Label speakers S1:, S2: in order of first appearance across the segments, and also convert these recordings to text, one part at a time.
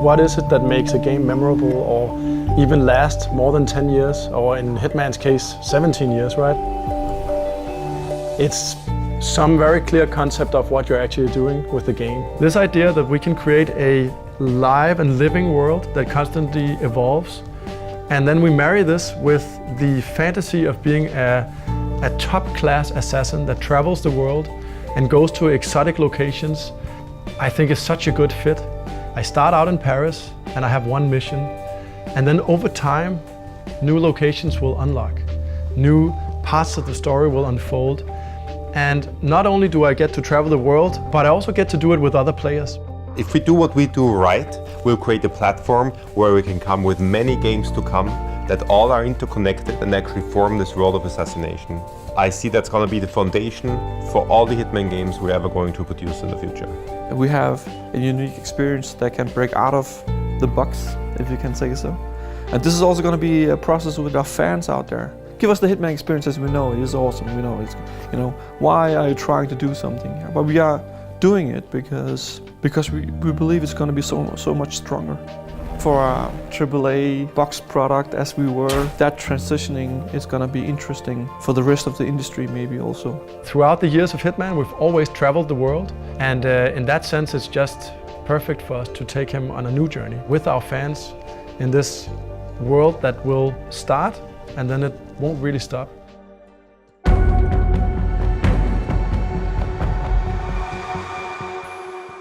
S1: what is it that makes a game memorable or even last more than 10 years, or in Hitman's case, 17 years, right? It's some very clear concept of what you're actually doing with the game. This idea that we can create a live and living world that constantly evolves, and then we marry this with the fantasy of being a top-class assassin that travels the world and goes to exotic locations, I think is such a good fit. I start out in Paris and I have one mission, and then over time, new locations will unlock. New parts of the story will unfold. And not only do I get to travel the world, but I also get to do it with other players.
S2: If we do what we do right, we'll create a platform where we can come with many games to come that all are interconnected and actually form this world of assassination. I see that's going to be the foundation for all the Hitman games we're ever going to produce in the future.
S3: We have a unique experience that can break out of the box, if you can say so. And this is also going to be a process with our fans out there. Give us the Hitman experience as we know it is awesome. We know it's, why are you trying to do something here? But we are doing it because we believe it's going to be so much stronger. For a AAA box product as we were, that transitioning is going to be interesting for the rest of the industry maybe also.
S1: Throughout the years of Hitman, we've always traveled the world, and in that sense it's just perfect for us to take him on a new journey with our fans in this world that will start and then it won't really stop.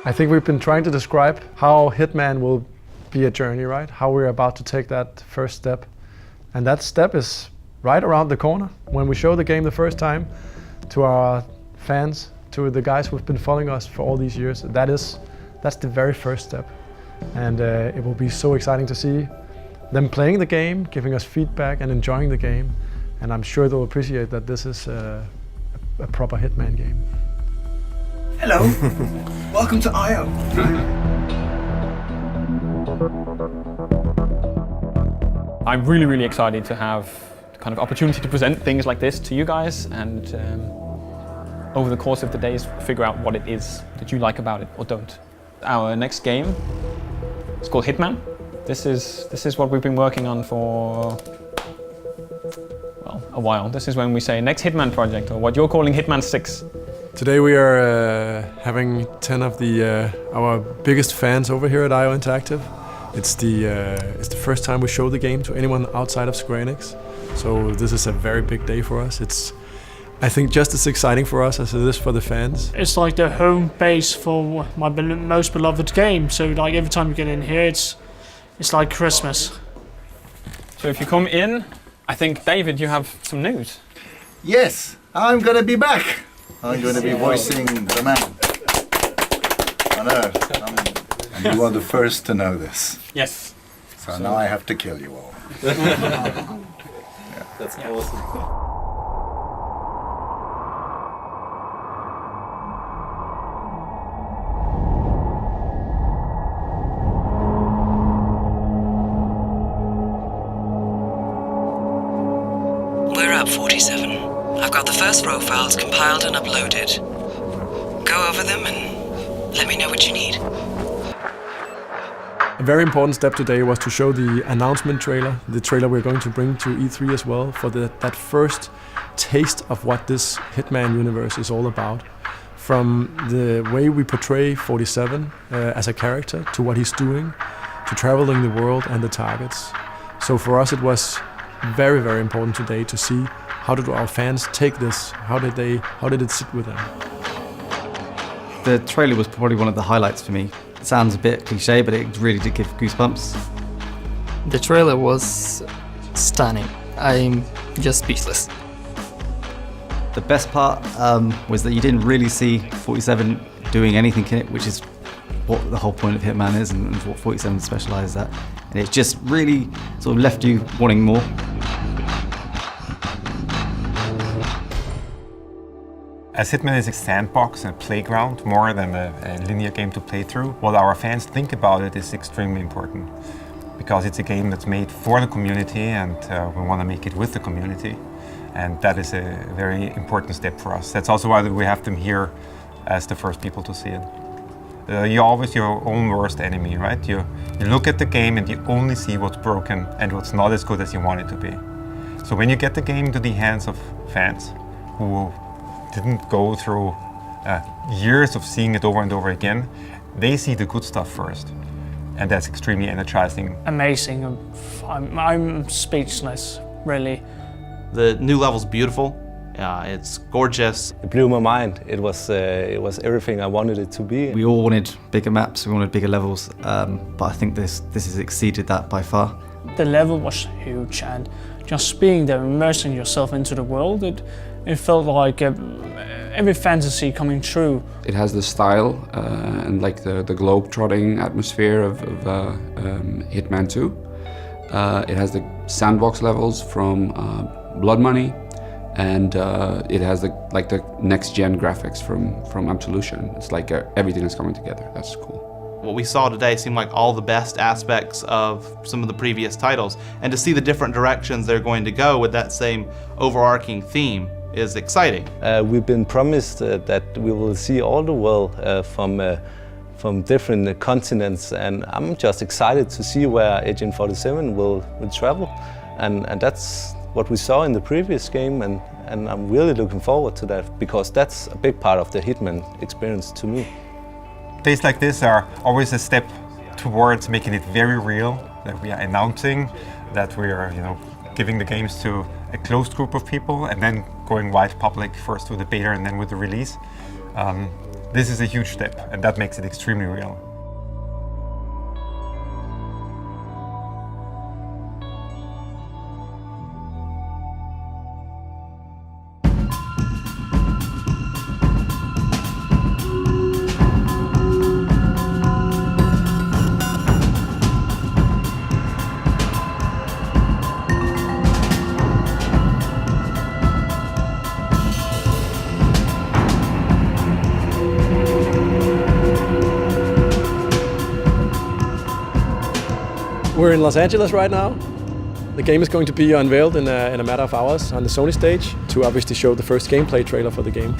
S1: I think we've been trying to describe how Hitman will be a journey, right? How we're about to take that first step. And that step is right around the corner. When we show the game the first time to our fans, to the guys who've been following us for all these years, that's the very first step. And it will be so exciting to see them playing the game, giving us feedback and enjoying the game. And I'm sure they'll appreciate that this is a proper Hitman game.
S4: Hello, welcome to I.O.
S5: I'm really excited to have the kind of opportunity to present things like this to you guys, and over the course of the days figure out what it is that you like about it or don't. Our next game is called Hitman. This is what we've been working on for, well, a while. This is when we say next Hitman project, or what you're calling Hitman 6.
S1: Today we are having 10 of our biggest fans over here at IO Interactive. It's the first time we show the game to anyone outside of Square Enix, so this is a very big day for us. It's, I think, just as exciting for us as it is for the fans.
S6: It's like the home base for my most beloved game, so like every time you get in here, it's like Christmas.
S5: So if you come in, I think, David, you have some news.
S4: Yes, I'm gonna be back. I'm gonna be voicing the man. I know, and you are the first to know this.
S5: Yes.
S4: So now I have to kill you all.
S7: That's awesome.
S8: We're at 47. I've got the first row files compiled and uploaded. Go over them and let me know what you need.
S1: A very important step today was to show the announcement trailer, the trailer we're going to bring to E3 as well, for that first taste of what this Hitman universe is all about. From the way we portray 47 as a character, to what he's doing, to traveling the world and the targets. So for us it was very important today to see how did our fans take this, how did it sit with them.
S9: The trailer was probably one of the highlights for me. It sounds a bit cliche, but it really did give goosebumps.
S10: The trailer was stunning. I'm just speechless.
S9: The best part was that you didn't really see 47 doing anything in it, which is what the whole point of Hitman is and what 47 specialises at. And it just really sort of left you wanting more.
S2: As Hitman is a sandbox and a playground more than a linear game to play through, what our fans think about it is extremely important. Because it's a game that's made for the community, and we want to make it with the community. And that is a very important step for us. That's also why we have them here as the first people to see it. You're always your own worst enemy, right? You look at the game and you only see what's broken and what's not as good as you want it to be. So when you get the game into the hands of fans who didn't go through years of seeing it over and over again, they see the good stuff first. And that's extremely energizing.
S6: Amazing. I'm speechless, really.
S7: The new level's beautiful. It's gorgeous.
S11: It blew my mind. It was everything I wanted it to be.
S9: We all wanted bigger maps, we wanted bigger levels, but I think this has exceeded that by far.
S6: The level was huge, and just being there, immersing yourself into the world, it felt like every fantasy coming true.
S12: It has the style and like the globe-trotting atmosphere of Hitman 2. It has the sandbox levels from Blood Money, and it has the next-gen graphics from Absolution. It's like everything is coming together. That's cool.
S7: What we saw today seemed like all the best aspects of some of the previous titles, and to see the different directions they're going to go with that same overarching theme is exciting.
S11: We've been promised that we will see all the world from different continents, and I'm just excited to see where Agent 47 will travel, and that's what we saw in the previous game, and I'm really looking forward to that, because that's a big part of the Hitman experience to me.
S2: Days like this are always a step towards making it very real, that we are announcing that we are, giving the games to a closed group of people and then going wide public, first with the beta and then with the release. This is a huge step, and that makes it extremely real.
S1: We're in Los Angeles right now. The game is going to be unveiled in a matter of hours on the Sony stage to obviously show the first gameplay trailer for the game.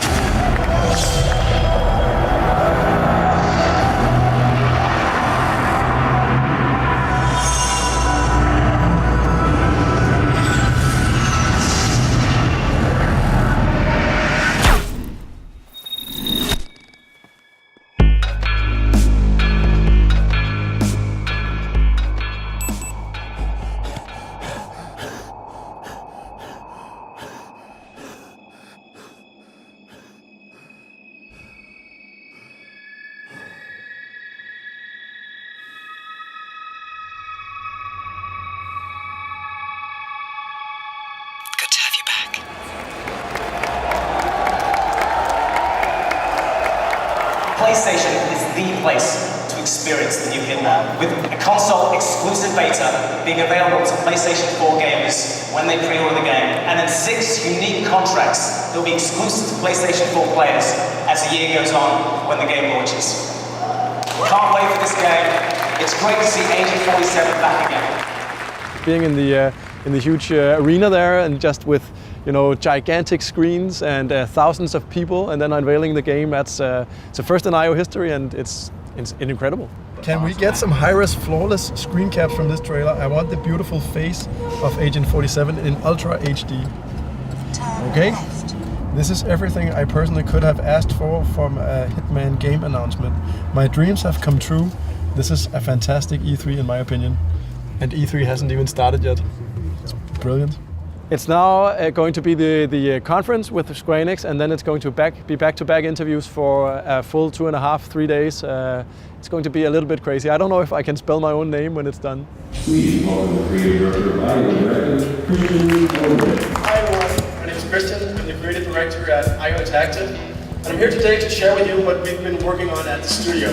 S13: PlayStation is the place to experience the new Hitman, with a console-exclusive beta being available to PlayStation 4 gamers when they pre-order the game, and then 6 unique contracts that will be exclusive to PlayStation 4 players as the year goes on when the game launches. Can't wait for this game. It's great to see Agent 47 back again.
S1: Being in the huge arena there, and just with gigantic screens and thousands of people, and then unveiling the game, it's a first in IO history, and it's incredible. Can we get some high-res flawless screen caps from this trailer? I want the beautiful face of Agent 47 in Ultra HD. Okay? This is everything I personally could have asked for from a Hitman game announcement. My dreams have come true. This is a fantastic E3 in my opinion. And E3 hasn't even started yet. It's brilliant. It's now going to be the conference with Square Enix, and then it's going to be back-to-back interviews for a full 2.5-3 days. It's going to be a little bit crazy. I don't know if I can spell my own name when it's done.
S14: Please welcome the creative director of IO Interactive, Christian.
S1: Hi everyone, my name is Christian. I'm the creative director at IO Interactive, and I'm here today to share with you what we've been working on at the studio.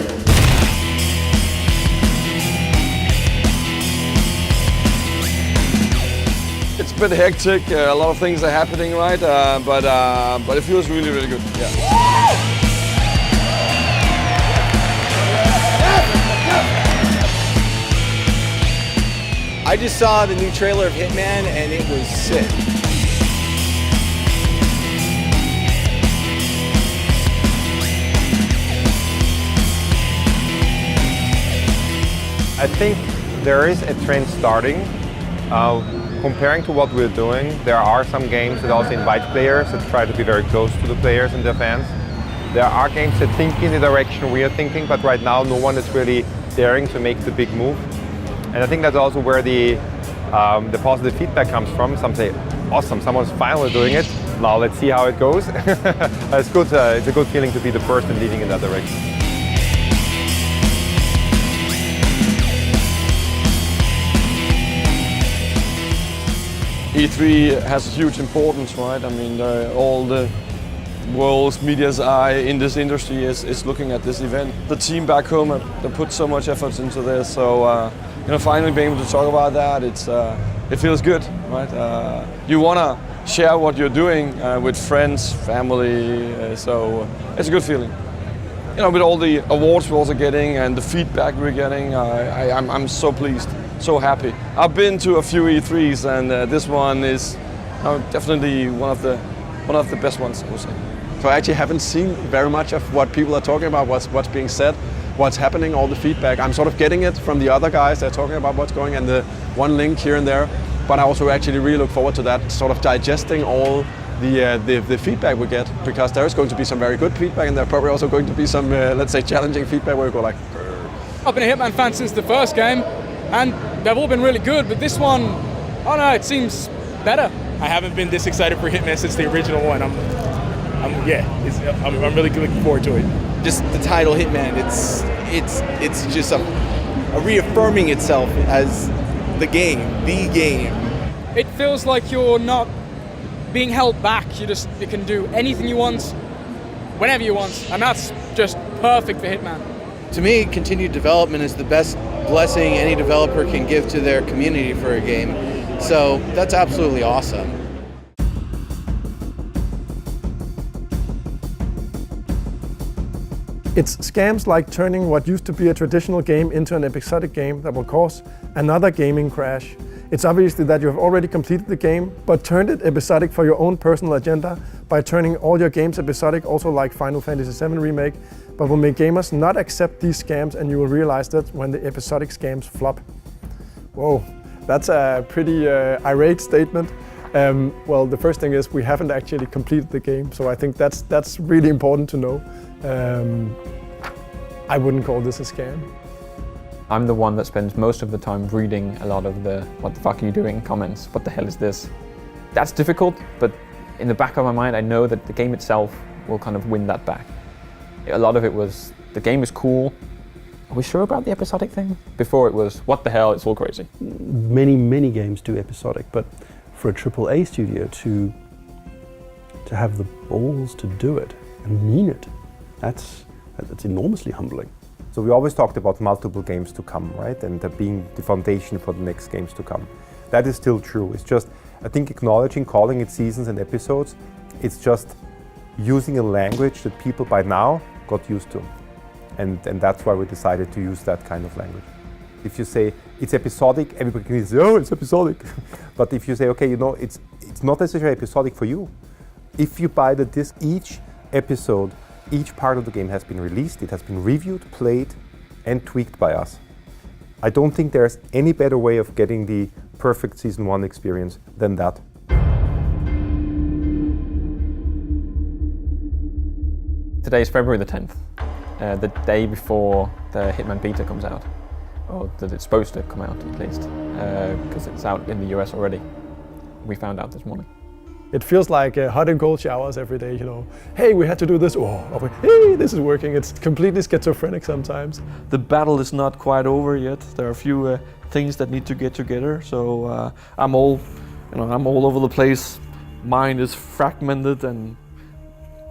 S15: It's a bit hectic, a lot of things are happening, right? But it feels really, really good. Yeah.
S16: I just saw the new trailer of Hitman and it was sick.
S2: think there is a trend starting. Comparing to what we're doing, there are some games that also invite players that try to be very close to the players and their fans. There are games that think in the direction we are thinking, but right now no one is really daring to make the big move. And I think that's also where the positive feedback comes from. Some say, awesome, someone's finally doing it. Now let's see how it goes. It's good. It's a good feeling to be the person leading in that direction.
S15: E3 has a huge importance, right? I mean, all the world's media's eye in this industry is looking at this event. The team back home have put so much effort into this, so finally being able to talk about that, it feels good, right? You wanna share what you're doing with friends, family, so it's a good feeling. With all the awards we're also getting and the feedback we're getting, I'm so pleased, so happy. I've been to a few E3s, and this one is definitely one of the best ones, I would say.
S17: So I actually haven't seen very much of what people are talking about, what's being said, what's happening, all the feedback. I'm sort of getting it from the other guys. They're talking about what's going and the one link here and there. But I also actually really look forward to that, sort of digesting all the feedback we get, because there is going to be some very good feedback, and there's probably also going to be some, let's say, challenging feedback where we go like,
S18: I've been a Hitman fan since the first game, and they've all been really good, but this one, I don't know, it seems better. I haven't been this excited for Hitman since the original one. I'm really looking forward to it.
S16: Just the title Hitman, it's just a reaffirming itself as the game.
S18: It feels like you're not being held back. You can do anything you want, whenever you want, and that's just perfect for Hitman.
S16: To me, continued development is the best blessing any developer can give to their community for a game. So that's absolutely awesome.
S1: It's scams like turning what used to be a traditional game into an episodic game that will cause another gaming crash. It's obviously that you have already completed the game, but turned it episodic for your own personal agenda by turning all your games episodic, also like Final Fantasy VII Remake, but will make gamers not accept these scams, and you will realize that when the episodic scams flop. Whoa, that's a pretty irate statement. Well, the first thing is we haven't actually completed the game, so I think that's really important to know. I wouldn't call this a scam.
S5: I'm the one that spends most of the time reading a lot of the "what the fuck are you doing" comments. What the hell is this? That's difficult, but in the back of my mind I know that the game itself will kind of win that back. A lot of it was, the game is cool. Are we sure about the episodic thing? Before it was, what the hell, it's all crazy.
S19: Many games do episodic, but for a AAA studio to have the balls to do it and mean it, that's enormously humbling.
S2: So we always talked about multiple games to come, right? And being the foundation for the next games to come. That is still true. It's just, I think, acknowledging, calling it seasons and episodes, it's just using a language that people by now got used to. And that's why we decided to use that kind of language. If you say it's episodic, everybody can say, oh, it's episodic. But if you say, okay, it's not necessarily episodic for you. If you buy the disc, each episode, each part of the game has been released, it has been reviewed, played, and tweaked by us. I don't think there's any better way of getting the perfect Season 1 experience than that.
S5: Today is February the 10th, the day before the Hitman beta comes out. Or that it's supposed to come out, at least, because it's out in the US already. We found out this morning.
S1: It feels like hot and cold showers every day, Hey, we had to do this. Oh, hey, this is working. It's completely schizophrenic sometimes.
S3: The battle is not quite over yet. There are a few things that need to get together. So I'm all over the place. Mind is fragmented, and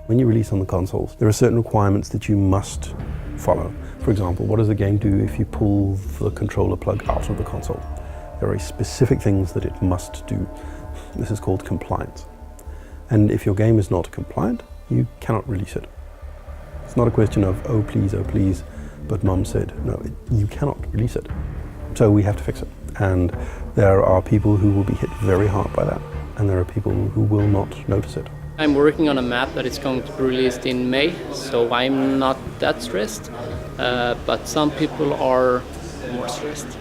S19: when you release on the consoles, there are certain requirements that you must follow. For example, what does the game do if you pull the controller plug out of the console? There are specific things that it must do. This is called compliance. And if your game is not compliant, you cannot release it. It's not a question of, oh please, but mom said. No, you cannot release it. So we have to fix it. And there are people who will be hit very hard by that, and there are people who will not notice it.
S20: I'm working on a map that is going to be released in May, so I'm not that stressed. But some people are more more stressed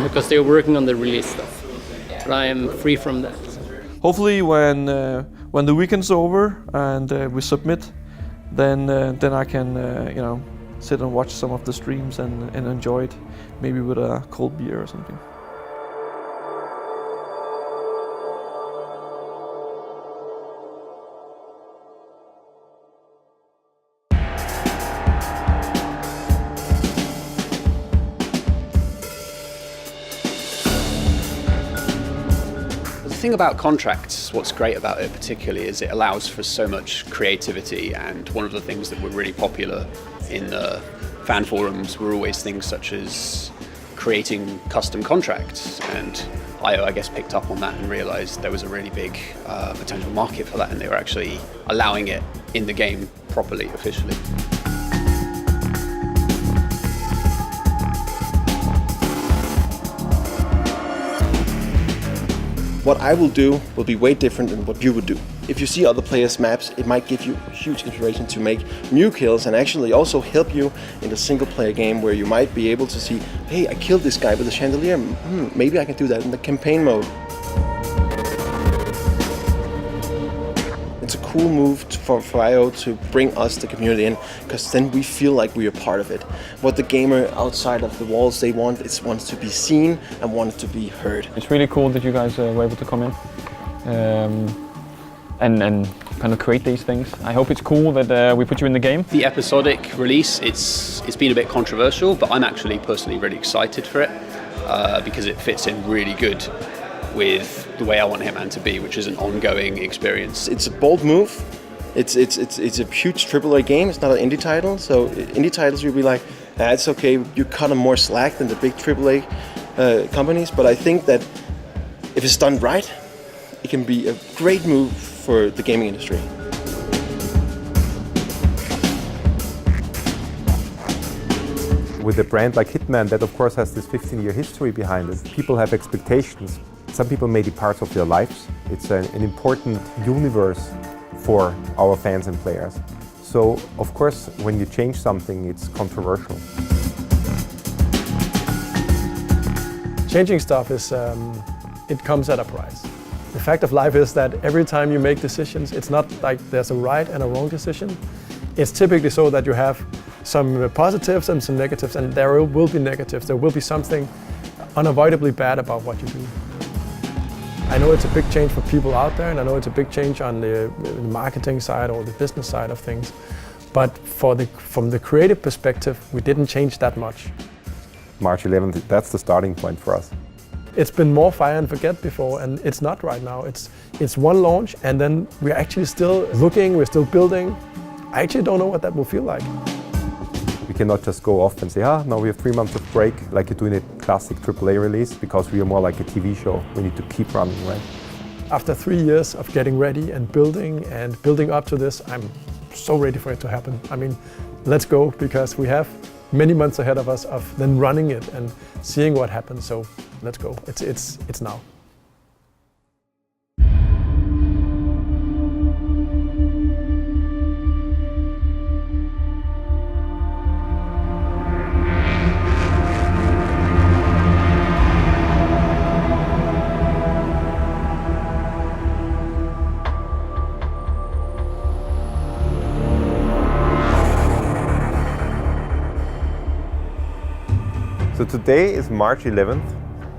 S20: because they're working on the release stuff. But I am free from that.
S3: Hopefully, when the weekend's over and we submit, then I can sit and watch some of the streams and enjoy it, maybe with a cold beer or something.
S21: The thing about contracts, what's great about it particularly, is it allows for so much creativity, and one of the things that were really popular in the fan forums were always things such as creating custom contracts, and IO, I guess, picked up on that and realized there was a really big potential market for that, and they were actually allowing it in the game properly, officially.
S22: What I will do will be way different than what you would do. If you see other players' maps, it might give you huge inspiration to make new kills and actually also help you in a single-player game where you might be able to see, hey, I killed this guy with a chandelier, maybe I can do that in the campaign mode. It's a cool move for IO to bring us, the community, in, because then we feel like we are part of it. What the gamer outside of the walls they want is wants to be seen and wants to be heard.
S5: It's really cool that you guys were able to come in and kind of create these things. I hope it's cool that we put you in the game.
S21: The episodic release, it's been a bit controversial, but I'm actually personally really excited for it because it fits in really good with the way I want Hitman to be, which is an ongoing experience.
S22: It's a bold move. It's a huge AAA game. It's not an indie title. So indie titles you'll be like, it's okay. You cut them more slack than the big AAA companies. But I think that if it's done right, it can be a great move for the gaming industry.
S2: With a brand like Hitman, that of course has this 15-year history behind it, people have expectations. Some people made it part of their lives. It's an important universe for our fans and players. So, of course, when you change something, it's controversial.
S1: Changing stuff is, it comes at a price. The fact of life is that every time you make decisions, it's not like there's a right and a wrong decision. It's typically so that you have some positives and some negatives, and there will be negatives. There will be something unavoidably bad about what you do. I know it's a big change for people out there, and I know it's a big change on the marketing side or the business side of things. But from the creative perspective, we didn't change that much.
S2: March 11th, that's the starting point for us.
S1: It's been more fire and forget before, and it's not right now. It's one launch, and then we're actually still looking, we're still building. I actually don't know what that will feel like.
S2: We cannot just go off and say, now we have 3 months of break, like you do in a classic AAA release, because we are more like a TV show. We need to keep running, right?
S1: After 3 years of getting ready and building up to this, I'm so ready for it to happen. I mean, let's go, because we have many months ahead of us of then running it and seeing what happens. So let's go. It's now.
S2: So today is March 11th,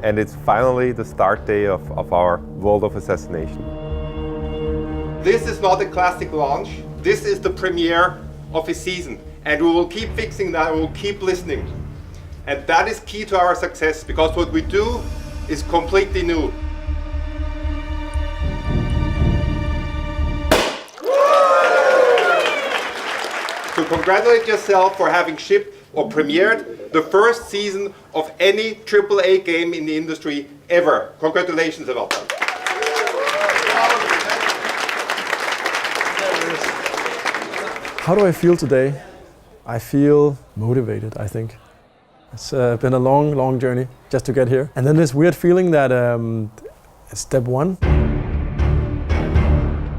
S2: and it's finally the start day of our World of Assassination.
S23: This is not a classic launch. This is the premiere of a season, and we will keep fixing that, we will keep listening. And that is key to our success, because what we do is completely new. So congratulate yourself for having shipped or premiered the first season of any AAA game in the industry ever. Congratulations about that.
S1: How do I feel today? I feel motivated, I think. It's been a long, long journey just to get here. And then this weird feeling that step one.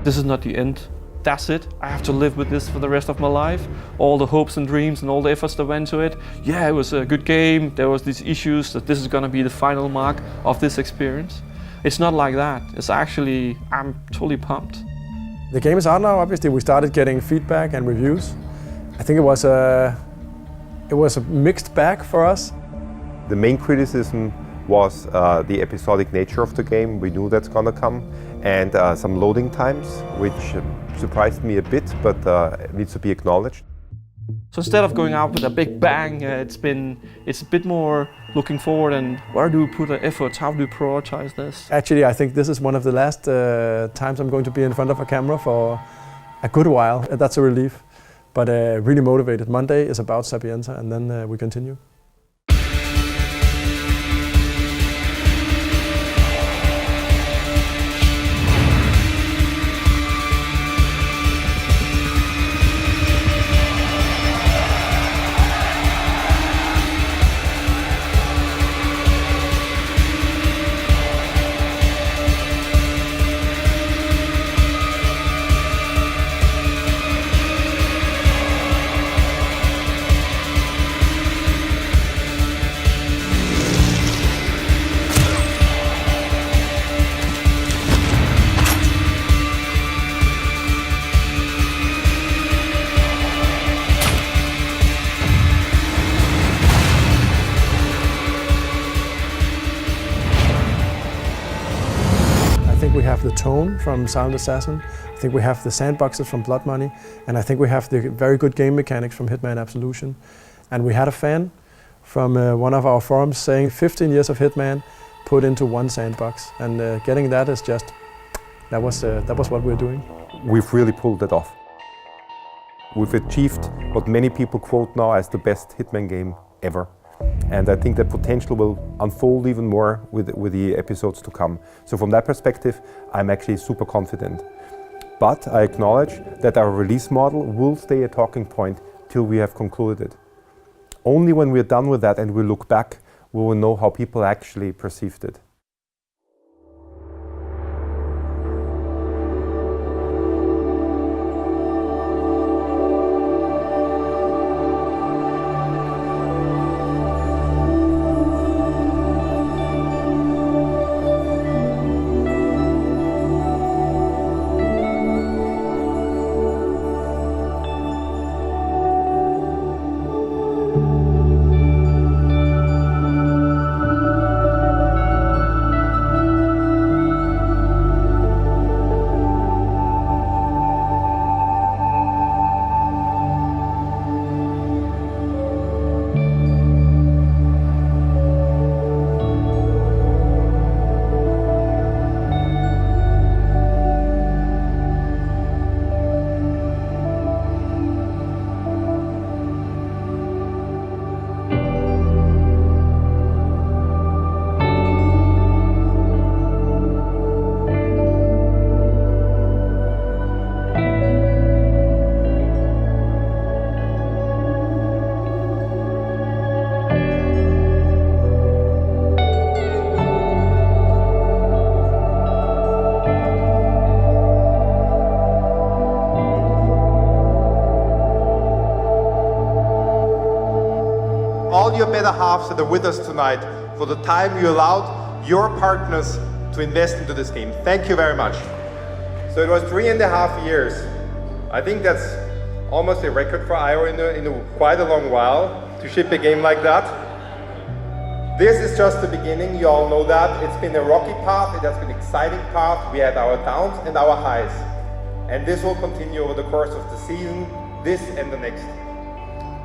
S3: This is not the end. that's it. I have to live with this for the rest of my life. All the hopes and dreams and all the efforts that went to it. Yeah, it was a good game. There was these issues that this is gonna be the final mark of this experience. It's not like that. It's actually, I'm totally pumped.
S1: The game is out now. Obviously, we started getting feedback and reviews. I think it was a mixed bag for us.
S2: The main criticism was the episodic nature of the game. We knew that's gonna come, and some loading times, which surprised me a bit, but needs to be acknowledged.
S3: So instead of going out with a big bang, it's a bit more looking forward and where do we put our efforts? How do we prioritize this?
S1: Actually, I think this is one of the last times I'm going to be in front of a camera for a good while. That's a relief, but really motivated. Monday is about Sapienza, and then we continue. I think we have the tone from Silent Assassin. I think we have the sandboxes from Blood Money, and I think we have the very good game mechanics from Hitman Absolution. And we had a fan from one of our forums saying 15 years of Hitman put into one sandbox, and getting that is just, that was what we're doing.
S2: We've really pulled it off. We've achieved what many people quote now as the best Hitman game ever. And I think the potential will unfold even more with the episodes to come. So from that perspective, I'm actually super confident. But I acknowledge that our release model will stay a talking point till we have concluded it. Only when we're done with that and we look back, we will know how people actually perceived it.
S23: All your better halves that are with us tonight for the time you allowed your partners to invest into this game. Thank you very much. So it was 3.5 years. I think that's almost a record for IO in quite a long while to ship a game like that. This is just the beginning, you all know that. It's been a rocky path, it has been an exciting path. We had our downs and our highs. And this will continue over the course of the season, this and the next.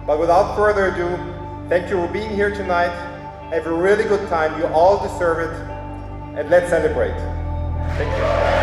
S23: But without further ado, thank you for being here tonight. Have a really good time, you all deserve it. And let's celebrate. Thank you.